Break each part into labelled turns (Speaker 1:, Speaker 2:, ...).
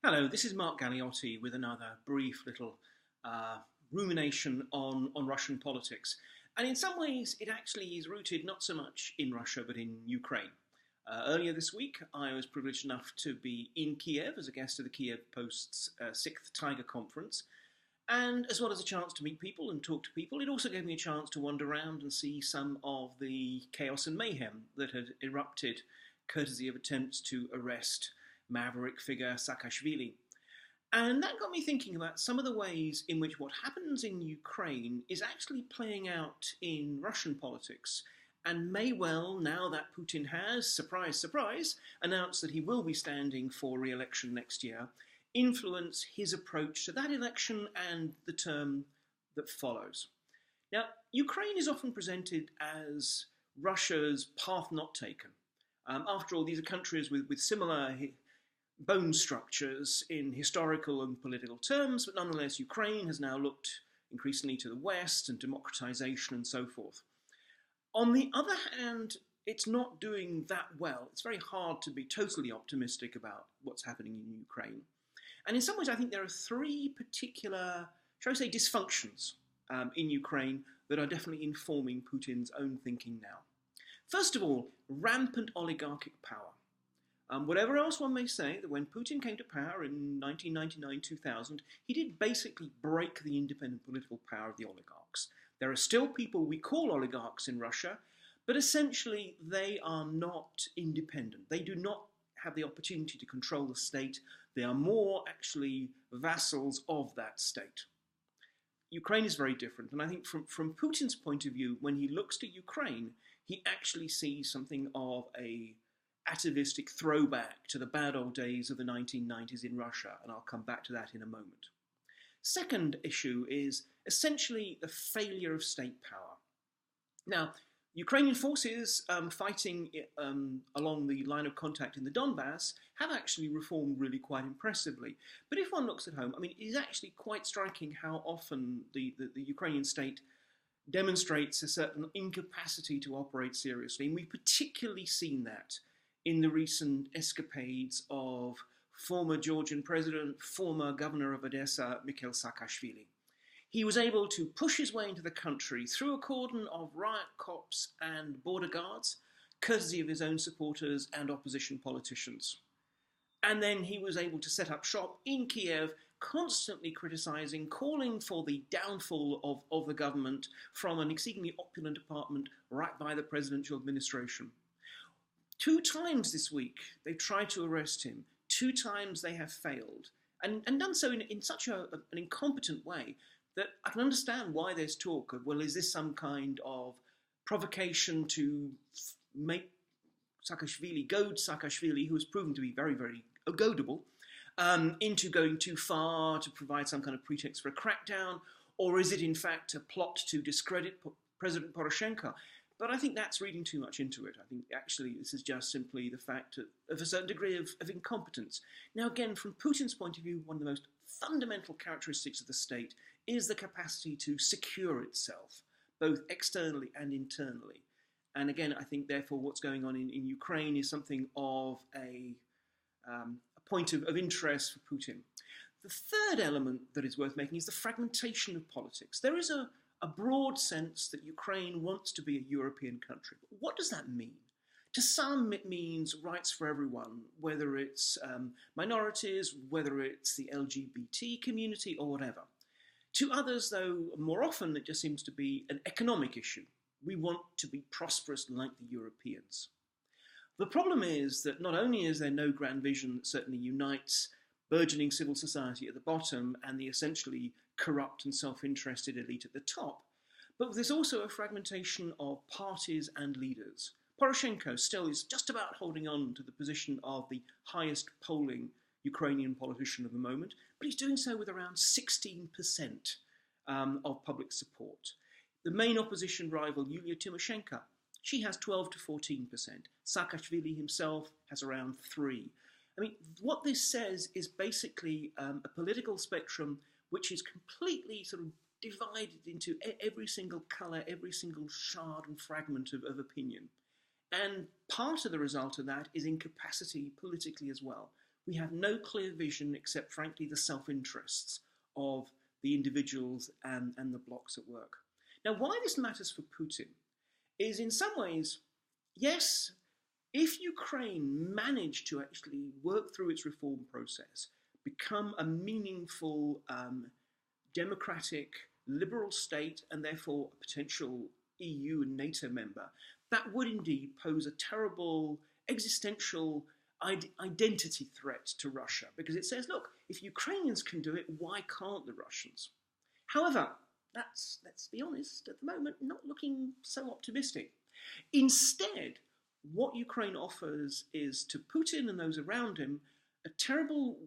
Speaker 1: Hello, this is Mark Galeotti with another brief little uh, rumination on Russian politics. And in some ways, it actually is rooted not so much in Russia, but in Ukraine. Earlier this week, I was privileged enough to be in Kyiv as a guest of the Kyiv Post's Sixth Tiger Conference. And as well as a chance to meet people and talk to people, it also gave me a chance to wander around and see some of the chaos and mayhem that had erupted courtesy of attempts to arrest maverick figure Saakashvili. And that got me thinking about some of the ways in which what happens in Ukraine is actually playing out in Russian politics and may well, now that Putin has, surprise, surprise, announced that he will be standing for re-election next year, influence his approach to that election and the term that follows. Now, Ukraine is often presented as Russia's path not taken. After all, these are countries with similar bone structures in historical and political terms, but nonetheless Ukraine has now looked increasingly to the West and democratization and so forth. On the other hand, it's not doing that well. It's very hard to be totally optimistic about what's happening in Ukraine. And in some ways, I think there are three particular, shall I say, dysfunctions in Ukraine that are definitely informing Putin's own thinking now. First of all, rampant oligarchic power. Whatever else one may say, that when Putin came to power in 1999-2000, he did basically break the independent political power of the oligarchs. There are still people we call oligarchs in Russia, but essentially they are not independent. They do not have the opportunity to control the state. They are more actually vassals of that state. Ukraine is very different, and I think from Putin's point of view, when he looks to Ukraine, he actually sees something of a atavistic throwback to the bad old days of the 1990s in Russia, and I'll come back to that in a moment. Second issue is essentially the failure of state power. Now, Ukrainian forces fighting along the line of contact in the Donbass have actually reformed really quite impressively. But if one looks at home, I mean, it is actually quite striking how often the Ukrainian state demonstrates a certain incapacity to operate seriously. And we've particularly seen that in the recent escapades of former Georgian president, former governor of Odessa, Mikhail Saakashvili. He was able to push his way into the country through a cordon of riot cops and border guards, courtesy of his own supporters and opposition politicians. And then he was able to set up shop in Kiev, constantly criticizing, calling for the downfall of the government from an exceedingly opulent apartment right by the presidential administration. 2 times this week, they've tried to arrest him. 2 times they have failed, and done so in such an incompetent way that I can understand why there's talk of, well, is this some kind of provocation to make Saakashvili, goad Saakashvili, who has proven to be very, very goadable, into going too far to provide some kind of pretext for a crackdown, or is it in fact a plot to discredit President Poroshenko? But I think that's reading too much into it. I think actually this is just simply the fact of a certain degree of incompetence. Now again, from Putin's point of view, one of the most fundamental characteristics of the state is the capacity to secure itself, both externally and internally. And again, I think therefore what's going on in Ukraine is something of a point of interest for Putin. The third element that is worth making is the fragmentation of politics. There is a broad sense that Ukraine wants to be a European country. But what does that mean? To some, it means rights for everyone, whether it's minorities, whether it's the LGBT community, or whatever. To others, though, more often it just seems to be an economic issue. We want to be prosperous like the Europeans. The problem is that not only is there no grand vision that certainly unites burgeoning civil society at the bottom and the essentially corrupt and self-interested elite at the top, but there's also a fragmentation of parties and leaders. Poroshenko still is just about holding on to the position of the highest polling Ukrainian politician of the moment, but he's doing so with around 16% of public support. The main opposition rival, Yulia Tymoshenko, she has 12 to 14%. Saakashvili himself has around 3%. I mean, what this says is basically a political spectrum which is completely sort of divided into every single colour, every single shard and fragment of opinion. And part of the result of that is incapacity politically as well. We have no clear vision except, frankly, the self-interests of the individuals and the blocs at work. Now, why this matters for Putin is, in some ways, yes, if Ukraine managed to actually work through its reform process, become a meaningful, democratic, liberal state, and therefore a potential EU and NATO member, that would indeed pose a terrible existential identity threat to Russia, because it says, look, if Ukrainians can do it, why can't the Russians? However, that's, let's be honest, at the moment, not looking so optimistic. Instead, what Ukraine offers is to Putin and those around him a terrible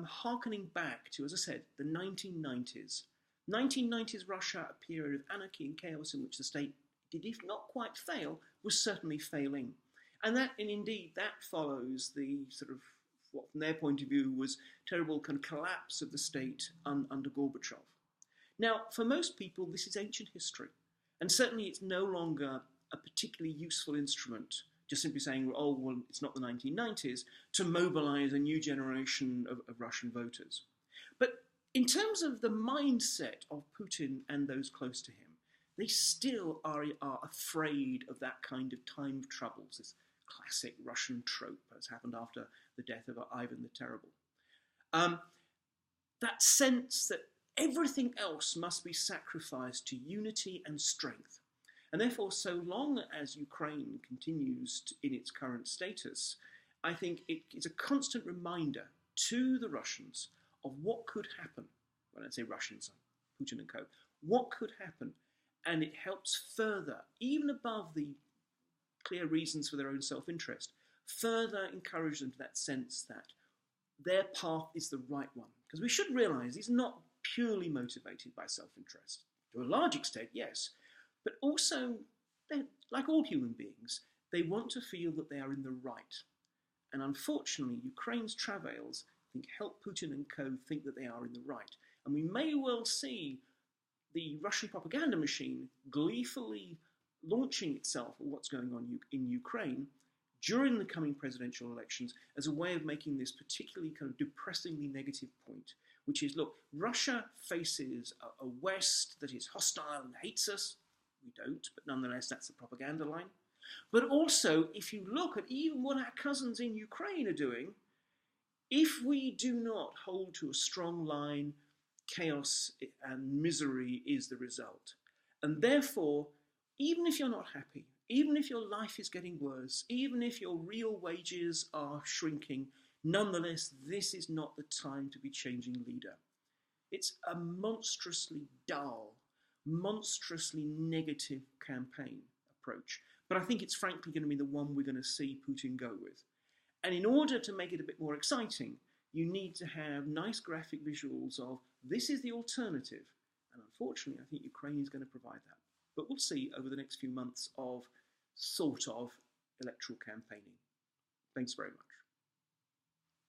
Speaker 1: harkening back to, as I said, the 1990s. 1990s Russia, a period of anarchy and chaos in which the state did, if not quite fail, was certainly failing. And indeed, that follows the sort of, what from their point of view was terrible kind of collapse of the state under Gorbachev. Now, for most people, this is ancient history. And certainly it's no longer a particularly useful instrument, just simply saying, oh, well, it's not the 1990s, to mobilize a new generation of Russian voters. But in terms of the mindset of Putin and those close to him, they still are afraid of that kind of time of troubles, this classic Russian trope that's happened after the death of Ivan the Terrible. That sense that everything else must be sacrificed to unity and strength. And therefore, so long as Ukraine continues in its current status, I think it's a constant reminder to the Russians of what could happen. When I say Russians, Putin and co. What could happen? And it helps further, even above the clear reasons for their own self-interest, further encourage them to that sense that their path is the right one. Because we should realize he's not purely motivated by self-interest. To a large extent, yes. But also, like all human beings, they want to feel that they are in the right. And unfortunately, Ukraine's travails, I think, help Putin and co. think that they are in the right. And we may well see the Russian propaganda machine gleefully launching itself at what's going on in Ukraine during the coming presidential elections as a way of making this particularly kind of depressingly negative point, which is, look, Russia faces a West that is hostile and hates us. We don't, but nonetheless, that's the propaganda line. But also, if you look at even what our cousins in Ukraine are doing, if we do not hold to a strong line, chaos and misery is the result. And therefore, even if you're not happy, even if your life is getting worse, even if your real wages are shrinking, nonetheless, this is not the time to be changing leader. It's a monstrously dull, monstrously negative campaign approach. But I think it's frankly going to be the one we're going to see Putin go with. And in order to make it a bit more exciting, you need to have nice graphic visuals of this is the alternative. And unfortunately, I think Ukraine is going to provide that. But we'll see over the next few months of sort of electoral campaigning. Thanks very much.